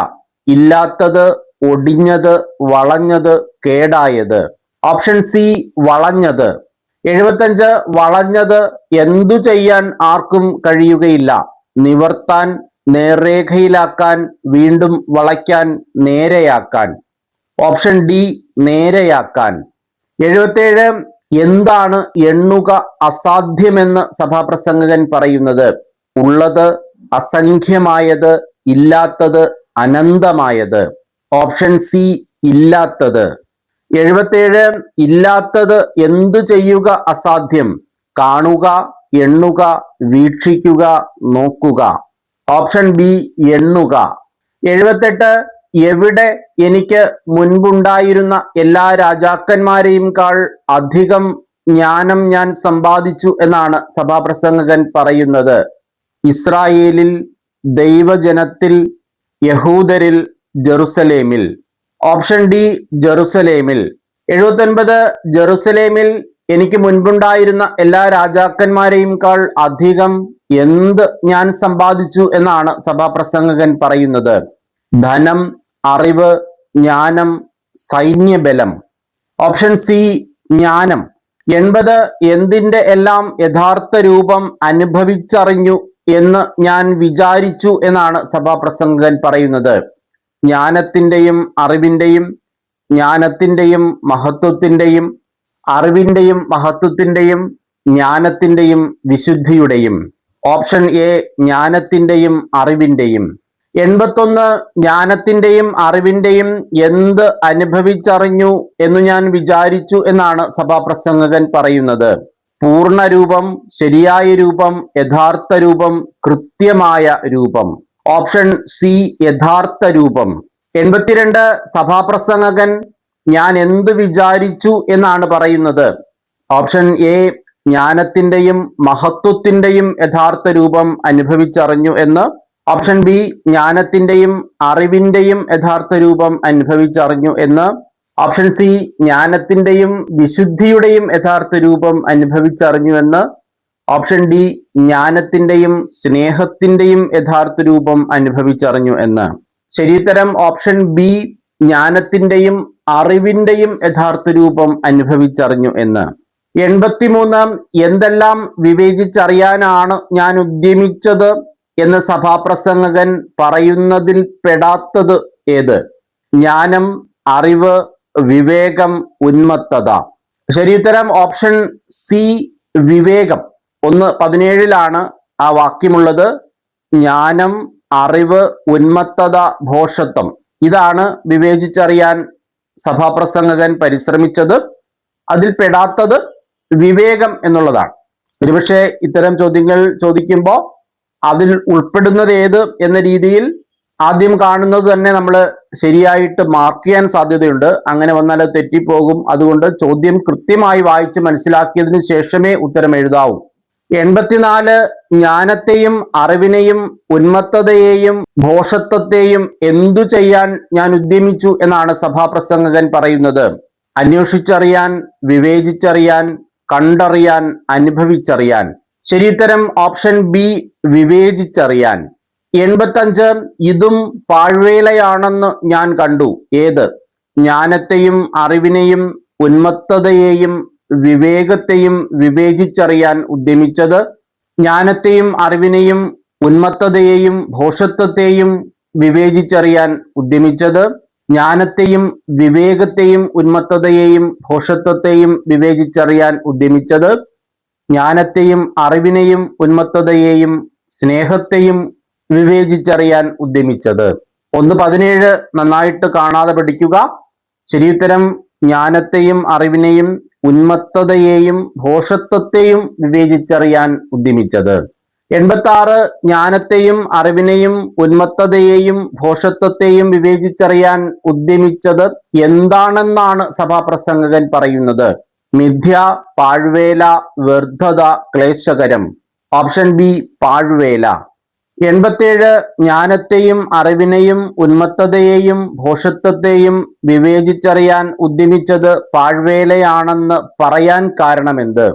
ഇല്ലാത്തത്, ഒടിഞ്ഞത്, വളഞ്ഞത്, കേടായത്. Option C വളഞ്ഞത്. 75 വളഞ്ഞത് എന്തു ചെയ്യാൻ ആർക്കും കഴിയുകയില്ല? നിവർത്താൻ, നേർരേഖയിലാക്കാൻ, വീണ്ടും വളയ്ക്കാൻ, നേരെയാക്കാൻ. Option D നേരെയാക്കാൻ. 77 എന്താണ് എണ്ണുക അസാധ്യമെന്ന് സഭാപ്രസംഗകൻ പറയുന്നത്? ഉള്ളത്, അസംഖ്യമായത്, ഇല്ലാത്തത്, അനന്തമായത്. ഓപ്ഷൻ സി ഇല്ലാത്തത്. 77 ഇല്ലാത്തത് എന്തു ചെയ്യുക അസാധ്യം? കാണുക, എണ്ണുക, വീക്ഷിക്കുക, നോക്കുക. Option B എണ്ണുക. 78 എവിടെ എനിക്ക് മുൻപുണ്ടായിരുന്ന എല്ലാ രാജാക്കന്മാരെയും കാൾ അധികം ജ്ഞാനം ഞാൻ സമ്പാദിച്ചു എന്നാണ് സഭാപ്രസംഗകൻ പറയുന്നത്? ഇസ്രായേലിൽ, ദൈവജനത്തിൽ, യഹൂദരിൽ, ജെറുസലേമിൽ. ഓപ്ഷൻ ഡി ജെറുസലേമിൽ. 79 ജെറുസലേമിൽ എനിക്ക് മുൻപുണ്ടായിരുന്ന എല്ലാ രാജാക്കന്മാരെയും കാൾ അധികം എന്ത് ഞാൻ സമ്പാദിച്ചു എന്നാണ് സഭാപ്രസംഗകൻ പറയുന്നത്? ധനം, അറിവ്, ജ്ഞാനം, സൈന്യബലം. ഓപ്ഷൻ സി ജ്ഞാനം. 80 എന്തിന്റെ എല്ലാം യഥാർത്ഥ രൂപം അനുഭവിച്ചറിഞ്ഞു എന്ന് ഞാൻ വിചാരിച്ചു എന്നാണ് സഭാപ്രസംഗകൻ പറയുന്നത്? ജ്ഞാനത്തിൻ്റെയും അറിവിൻ്റെയും, ജ്ഞാനത്തിൻ്റെയും മഹത്വത്തിൻ്റെയും, അറിവിൻ്റെയും മഹത്വത്തിൻ്റെയും, ജ്ഞാനത്തിൻ്റെയും വിശുദ്ധിയുടെയും. Option A ജ്ഞാനത്തിൻ്റെയും അറിവിൻ്റെയും. 81 ജ്ഞാനത്തിൻ്റെയും അറിവിൻ്റെയും എന്ത് അനുഭവിച്ചറിഞ്ഞു എന്നു ഞാൻ വിചാരിച്ചു എന്നാണ് സഭാപ്രസംഗകൻ പറയുന്നത്? പൂർണ്ണരൂപം, ശരിയായ രൂപം, യഥാർത്ഥ രൂപം, കൃത്യമായ രൂപം. ഓപ്ഷൻ സി യഥാർത്ഥ രൂപം. 82 സഭാപ്രസംഗകൻ ഞാൻ എന്ത് വിചാരിച്ചു എന്നാണ് പറയുന്നത്? ഓപ്ഷൻ എ ജ്ഞാനത്തിൻ്റെയും മഹത്വത്തിൻ്റെയും യഥാർത്ഥ രൂപം അനുഭവിച്ചറിഞ്ഞു എന്ന്. ഓപ്ഷൻ ബി ജ്ഞാനത്തിൻ്റെയും അറിവിൻ്റെയും യഥാർത്ഥ രൂപം അനുഭവിച്ചറിഞ്ഞു എന്ന്. ഓപ്ഷൻ സി ജ്ഞാനത്തിൻ്റെയും വിശുദ്ധിയുടെയും യഥാർത്ഥ രൂപം അനുഭവിച്ചറിഞ്ഞു എന്ന്. ഓപ്ഷൻ ഡി ജ്ഞാനത്തിൻ്റെയും സ്നേഹത്തിൻ്റെയും യഥാർത്ഥ രൂപം അനുഭവിച്ചറിഞ്ഞു എന്ന്. ശരിയുത്തരം ഓപ്ഷൻ ബി ജ്ഞാനത്തിൻ്റെയും അറിവിൻ്റെയും യഥാർത്ഥ രൂപം അനുഭവിച്ചറിഞ്ഞു എന്ന്. 83 എന്തെല്ലാം വിവേചിച്ചറിയാനാണ് ഞാൻ ഉദ്യമിച്ചത് എന്ന് സഭാപ്രസംഗകൻ പറയുന്നതിൽ പെടാത്തത് ഏത്? ജ്ഞാനം, അറിവ്, വിവേകം, ഉന്മത്തത. ശരിയുത്തരം ഓപ്ഷൻ സി വിവേകം. 1:17 ആ വാക്യമുള്ളത്. ജ്ഞാനം, അറിവ്, ഉന്മത്തത, ഭോഷത്വം, ഇതാണ് വിവേചിച്ചറിയാൻ സഭാപ്രസംഗകൻ പരിശ്രമിച്ചത്. അതിൽ പെടാത്തത് വിവേകം എന്നുള്ളതാണ്. ഒരുപക്ഷെ ഇത്തരം ചോദ്യങ്ങൾ ചോദിക്കുമ്പോൾ അതിൽ ഉൾപ്പെടുന്നത് ഏത് എന്ന രീതിയിൽ ആദ്യം കാണുന്നത് തന്നെ നമ്മൾ ശരിയായിട്ട് മാർക്ക് ചെയ്യാൻ സാധ്യതയുണ്ട്. അങ്ങനെ വന്നാൽ അത് തെറ്റിപ്പോകും. അതുകൊണ്ട് ചോദ്യം കൃത്യമായി വായിച്ച് മനസ്സിലാക്കിയതിന് ശേഷമേ ഉത്തരം എഴുതാവൂ. 84 ജ്ഞാനത്തെയും അറിവിനെയും ഉന്മത്തതയെയും ഭോഷത്വത്തെയും എന്തു ചെയ്യാൻ ഞാൻ ഉദ്യമിച്ചു എന്നാണ് സഭാപ്രസംഗകൻ പറയുന്നത്. അന്വേഷിച്ചറിയാൻ, വിവേചിച്ചറിയാൻ, കണ്ടറിയാൻ, അനുഭവിച്ചറിയാൻ. ശരിയുത്തരം ഓപ്ഷൻ ബി, വിവേചിച്ചറിയാൻ. 85 ഇതും പാഴ്വേലയാണെന്ന് ഞാൻ കണ്ടു. ഏത്? ജ്ഞാനത്തെയും അറിവിനെയും ഉന്മത്തതയെയും വിവേകത്തെയും വിവേചിച്ചറിയാൻ ഉദ്യമിച്ചത്, ജ്ഞാനത്തെയും അറിവിനെയും ഉന്മത്തതയെയും ഭോഷത്വത്തെയും വിവേചിച്ചറിയാൻ ഉദ്യമിച്ചത്, ജ്ഞാനത്തെയും വിവേകത്തെയും ഉന്മത്തതയെയും ഭോഷത്വത്തെയും വിവേചിച്ചറിയാൻ ഉദ്യമിച്ചത്, ജ്ഞാനത്തെയും അറിവിനെയും ഉന്മത്തതയെയും സ്നേഹത്തെയും വിവേചിച്ചറിയാൻ ഉദ്യമിച്ചത്. 1-17 നന്നായിട്ട് കാണാതെ പഠിക്കുക. ശരിയുത്തരം ജ്ഞാനത്തെയും അറിവിനെയും ഉന്മത്തതയെയും ഭോഷത്വത്തെയും വിവേചിച്ചറിയാൻ ഉദ്യമിച്ചത്. 86 ജ്ഞാനത്തെയും അറിവിനെയും ഉന്മത്തതയെയും ഭോഷത്വത്തെയും വിവേചിച്ചറിയാൻ ഉദ്യമിച്ചത് എന്താണെന്നാണ് സഭാപ്രസംഗകൻ പറയുന്നത്. മിഥ്യ, പാഴ്വേല, വ്യർത്ഥത, ക്ലേശകരം. Option B, പാഴ്വേല. 87 ജ്ഞാനത്തെയും അറിവിനെയും ഉന്മത്തതയെയും ഭോഷത്വത്തെയും വിവേചിച്ചറിയാൻ ഉദ്യമിച്ചത് പാഴ്വേലയാണെന്ന് പറയാൻ കാരണമെന്ത്?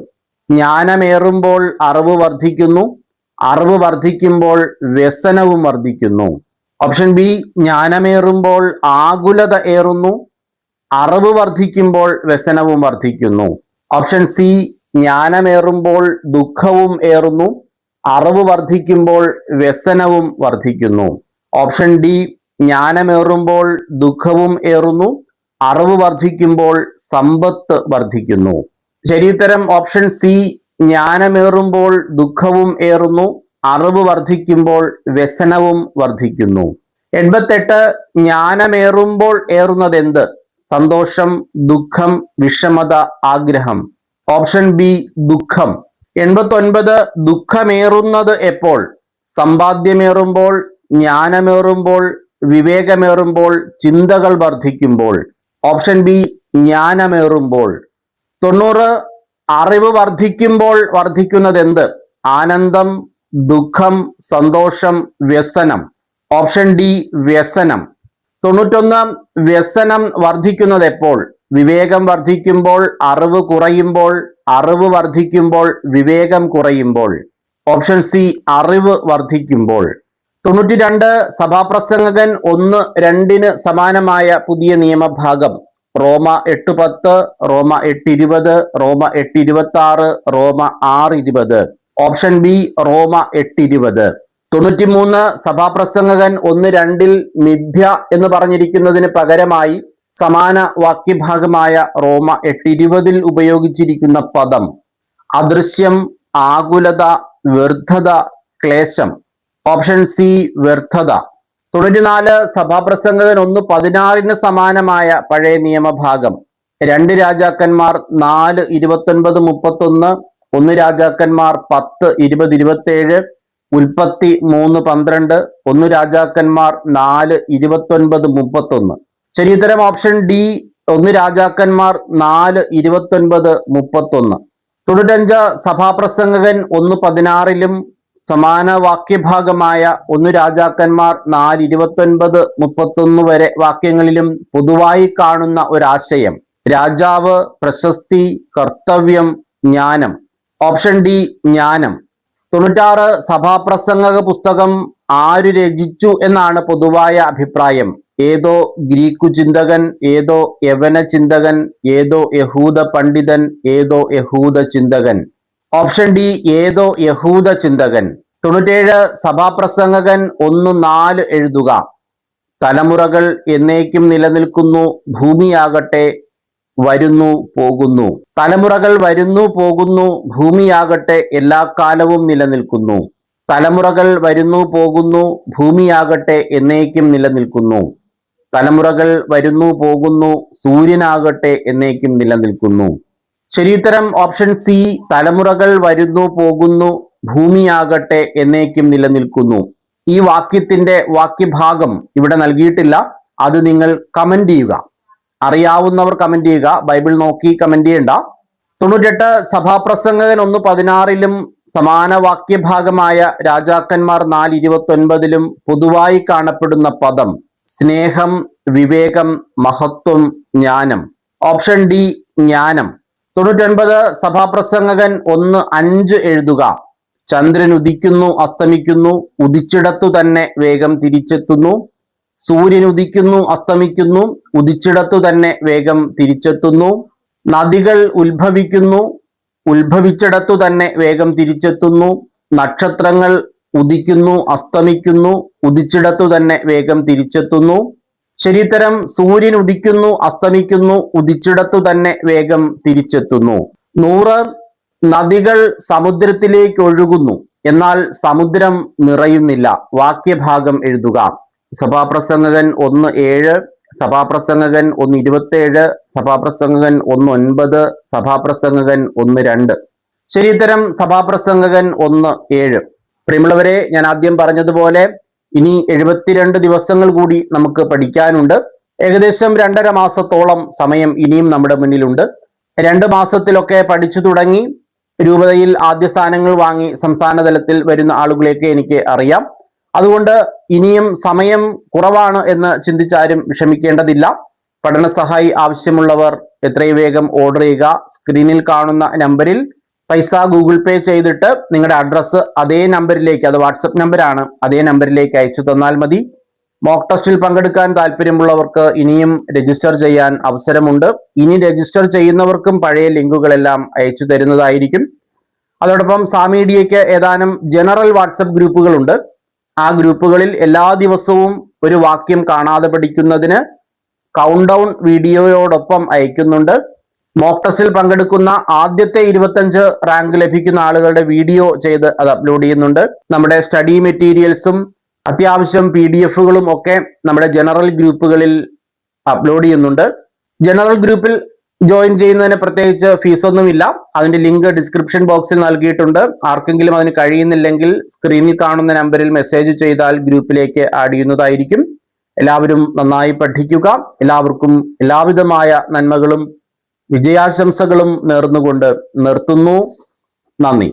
ജ്ഞാനമേറുമ്പോൾ അറിവ് വർദ്ധിക്കുന്നു, അറിവ് വർദ്ധിക്കുമ്പോൾ വ്യസനവും വർദ്ധിക്കുന്നു. ഓപ്ഷൻ ബി, ജ്ഞാനമേറുമ്പോൾ ആകുലത ഏറുന്നു, അറിവ് വർദ്ധിക്കുമ്പോൾ വ്യസനവും വർദ്ധിക്കുന്നു. ഓപ്ഷൻ സി, ജ്ഞാനമേറുമ്പോൾ ദുഃഖവും ഏറുന്നു, അറിവ് വർദ്ധിക്കുമ്പോൾ വ്യസനവും വർദ്ധിക്കുന്നു. ഓപ്ഷൻ ഡി, ജ്ഞാനമേറുമ്പോൾ ദുഃഖവും ഏറുന്നു, അറിവ് വർദ്ധിക്കുമ്പോൾ സമ്പത്ത് വർദ്ധിക്കുന്നു. ശരിയുത്തരം ഓപ്ഷൻ സി, ജ്ഞാനമേറുമ്പോൾ ദുഃഖവും ഏറുന്നു, അറിവ് വർദ്ധിക്കുമ്പോൾ വ്യസനവും വർദ്ധിക്കുന്നു. 88 ജ്ഞാനമേറുമ്പോൾ ഏറുന്നത് എന്ത്? സന്തോഷം, ദുഃഖം, വിഷമത, ആഗ്രഹം. ഓപ്ഷൻ ബി, ദുഃഖം. 89 ദുഃഖമേറുന്നത് എപ്പോൾ? സമ്പാദ്യമേറുമ്പോൾ, ജ്ഞാനമേറുമ്പോൾ, വിവേകമേറുമ്പോൾ, ചിന്തകൾ വർദ്ധിക്കുമ്പോൾ. Option B, ജ്ഞാനമേറുമ്പോൾ. 90 അറിവ് വർദ്ധിക്കുമ്പോൾ വർദ്ധിക്കുന്നത് എന്ത്? ആനന്ദം, ദുഃഖം, സന്തോഷം, വ്യസനം. Option D, വ്യസനം. 91 വ്യസനം വർദ്ധിക്കുന്നത് എപ്പോൾ? വിവേകം വർദ്ധിക്കുമ്പോൾ, അറിവ് കുറയുമ്പോൾ, അറിവ് വർദ്ധിക്കുമ്പോൾ, വിവേകം കുറയുമ്പോൾ. ഓപ്ഷൻ സി, അറിവ് വർദ്ധിക്കുമ്പോൾ. 92 സഭാപ്രസംഗകൻ 1-2 സമാനമായ പുതിയ നിയമഭാഗം. റോമ 8:10, റോമ 8:20, റോമ 8:26, റോമ 6:20. ഓപ്ഷൻ ബി, റോമ 8:20. 93 സഭാപ്രസംഗകൻ 1-2 മിഥ്യ എന്ന് പറഞ്ഞിരിക്കുന്നതിന് പകരമായി സമാന വാക്യഭാഗമായ റോമ 8:20 ഉപയോഗിച്ചിരിക്കുന്ന പദം അദൃശ്യം, ആകുലത, വ്യർത്ഥത, ക്ലേശം. Option C, വ്യർത്ഥത. 94 സഭാപ്രസംഗകൻ 1-16 സമാനമായ പഴയ നിയമഭാഗം. 2 രാജാക്കന്മാർ 4:29-31, 1 രാജാക്കന്മാർ 10:20-27, ഉൽപ്പത്തി 3:12, 1 രാജാക്കന്മാർ 4:29-31. ശരിയുത്തരം ഓപ്ഷൻ ഡി, 1 രാജാക്കന്മാർ 4:29-31. 95 സഭാപ്രസംഗകൻ 1-16 സമാന വാക്യഭാഗമായ 1 രാജാക്കന്മാർ 4:29-31 വരെ വാക്യങ്ങളിലും പൊതുവായി കാണുന്ന ഒരാശയം. രാജാവ്, പ്രശസ്തി, കർത്തവ്യം, ജ്ഞാനം. ഓപ്ഷൻ ഡി, ജ്ഞാനം. 96 സഭാപ്രസംഗക പുസ്തകം ആര് രചിച്ചു എന്നാണ് പൊതുവായ അഭിപ്രായം. ഏതോ ഗ്രീക്കു ചിന്തകൻ, ഏതോ യവന ചിന്തകൻ, ഏതോ യഹൂദ പണ്ഡിതൻ, ഏതോ യഹൂദ ചിന്തകൻ. ഓപ്ഷൻ ഡി, ഏതോ യഹൂദ ചിന്തകൻ. 97 സഭാപ്രസംഗകൻ 1:4 എഴുതുക. തലമുറകൾ എന്നേക്കും നിലനിൽക്കുന്നു, ഭൂമിയാകട്ടെ വരുന്നു പോകുന്നു. തലമുറകൾ വരുന്നു പോകുന്നു, ഭൂമിയാകട്ടെ എല്ലാ കാലവും നിലനിൽക്കുന്നു. തലമുറകൾ വരുന്നു പോകുന്നു, ഭൂമിയാകട്ടെ എന്നേക്കും നിലനിൽക്കുന്നു. തലമുറകൾ വരുന്നു പോകുന്നു, സൂര്യനാകട്ടെ എന്നേക്കും നിലനിൽക്കുന്നു. ശരിയുത്തരം ഓപ്ഷൻ സി, തലമുറകൾ വരുന്നു പോകുന്നു, ഭൂമിയാകട്ടെ എന്നേക്കും നിലനിൽക്കുന്നു. ഈ വാക്യത്തിന്റെ വാക്യഭാഗം ഇവിടെ നൽകിയിട്ടില്ല, അത് നിങ്ങൾ കമന്റ് ചെയ്യുക. അറിയാവുന്നവർ കമന്റ് ചെയ്യുക, ബൈബിൾ നോക്കി കമന്റ് ചെയ്യണ്ട. 98 സഭാപ്രസംഗകൻ 1:16 സമാന വാക്യഭാഗമായ രാജാക്കന്മാർ 4:29 പൊതുവായി കാണപ്പെടുന്ന പദം സ്നേഹം, വിവേകം, മഹത്വം, ജ്ഞാനം. ഓപ്ഷൻ ഡി ജ്ഞാനം. 99 സഭാപ്രസംഗകൻ 1:5 എഴുതുക. ചന്ദ്രൻ ഉദിക്കുന്നു, അസ്തമിക്കുന്നു, ഉദിച്ചിടത്തു തന്നെ വേഗം തിരിച്ചെത്തുന്നു. സൂര്യൻ ഉദിക്കുന്നു, അസ്തമിക്കുന്നു, ഉദിച്ചിടത്തു തന്നെ വേഗം തിരിച്ചെത്തുന്നു. നദികൾ ഉത്ഭവിക്കുന്നു, ഉത്ഭവിച്ചിടത്തു തന്നെ വേഗം തിരിച്ചെത്തുന്നു. നക്ഷത്രങ്ങൾ ഉദിക്കുന്നു, അസ്തമിക്കുന്നു, ഉദിച്ചിടത്തു തന്നെ വേഗം തിരിച്ചെത്തുന്നു. ശരിത്തരം സൂര്യൻ ഉദിക്കുന്നു, അസ്തമിക്കുന്നു, ഉദിച്ചിടത്തു തന്നെ വേഗം തിരിച്ചെത്തുന്നു. 100 നദികൾ സമുദ്രത്തിലേക്ക് ഒഴുകുന്നു, എന്നാൽ സമുദ്രം നിറയുന്നില്ല. വാക്യഭാഗം എഴുതുക. സഭാപ്രസംഗകൻ 1:7, സഭാപ്രസംഗകൻ 1:27, സഭാപ്രസംഗകൻ 1:9, സഭാപ്രസംഗകൻ 1:2. ശരിത്തരം സഭാപ്രസംഗകൻ 1:7. പ്രിയമുള്ളവരെ, ഞാൻ ആദ്യം പറഞ്ഞതുപോലെ ഇനി 72 ദിവസങ്ങൾ കൂടി നമുക്ക് പഠിക്കാനുണ്ട്. ഏകദേശം 2.5 മാസത്തോളം സമയം ഇനിയും നമ്മുടെ മുന്നിലുണ്ട്. 2 മാസത്തിലൊക്കെ പഠിച്ചു തുടങ്ങി രൂപതയിൽ ആദ്യ സ്ഥാനങ്ങൾ വാങ്ങി സംസ്ഥാന തലത്തിൽ വരുന്ന ആളുകളെയൊക്കെ എനിക്ക് അറിയാം. അതുകൊണ്ട് ഇനിയും സമയം കുറവാണ് എന്ന് ചിന്തിച്ചാരും വിഷമിക്കേണ്ടതില്ല. പഠന സഹായി ആവശ്യമുള്ളവർ എത്രയും വേഗം ഓർഡർ ചെയ്യുക. സ്ക്രീനിൽ കാണുന്ന നമ്പറിൽ പൈസ ഗൂഗിൾ പേ ചെയ്തിട്ട് നിങ്ങളുടെ അഡ്രസ്സ് അതേ നമ്പറിലേക്ക്, അത് വാട്സപ്പ് നമ്പറാണ്, അതേ നമ്പറിലേക്ക് അയച്ചു തന്നാൽ മതി. മോക്ക് ടെസ്റ്റിൽ പങ്കെടുക്കാൻ താല്പര്യമുള്ളവർക്ക് ഇനിയും രജിസ്റ്റർ ചെയ്യാൻ അവസരമുണ്ട്. ഇനി രജിസ്റ്റർ ചെയ്യുന്നവർക്കും പഴയ ലിങ്കുകളെല്ലാം അയച്ചു തരുന്നതായിരിക്കും. അതോടൊപ്പം സാമീഡിയയ്ക്ക് ഏതാനും ജനറൽ വാട്സപ്പ് ഗ്രൂപ്പുകളുണ്ട്. ആ ഗ്രൂപ്പുകളിൽ എല്ലാ ദിവസവും ഒരു വാക്യം കാണാതെ പഠിക്കുന്നതിന് കൗണ്ട് ഡൗൺ വീഡിയോയോടൊപ്പം അയക്കുന്നുണ്ട്. മോക്ക് ടെസ്റ്റിൽ പങ്കെടുക്കുന്ന ആദ്യത്തെ 25 റാങ്ക് ലഭിക്കുന്ന ആളുകളുടെ വീഡിയോ ചെയ്ത് അത് അപ്ലോഡ് ചെയ്യുന്നുണ്ട്. നമ്മുടെ സ്റ്റഡി മെറ്റീരിയൽസും അത്യാവശ്യം PDF-കളും ഒക്കെ നമ്മുടെ ജനറൽ ഗ്രൂപ്പുകളിൽ അപ്ലോഡ് ചെയ്യുന്നുണ്ട്. ജനറൽ ഗ്രൂപ്പിൽ ജോയിൻ ചെയ്യുന്നതിന് പ്രത്യേകിച്ച് ഫീസൊന്നുമില്ല. അതിന്റെ ലിങ്ക് ഡിസ്ക്രിപ്ഷൻ ബോക്സിൽ നൽകിയിട്ടുണ്ട്. ആർക്കെങ്കിലും അതിന് കഴിയുന്നില്ലെങ്കിൽ സ്ക്രീനിൽ കാണുന്ന നമ്പറിൽ മെസ്സേജ് ചെയ്താൽ ഗ്രൂപ്പിലേക്ക് ആഡ് ചെയ്യുന്നതായിരിക്കും. എല്ലാവരും നന്നായി പഠിക്കുക. എല്ലാവർക്കും എല്ലാവിധമായ നന്മകളും വിജയാശംസകളും നേർന്നുകൊണ്ട് നിർത്തുന്നു. നന്ദി.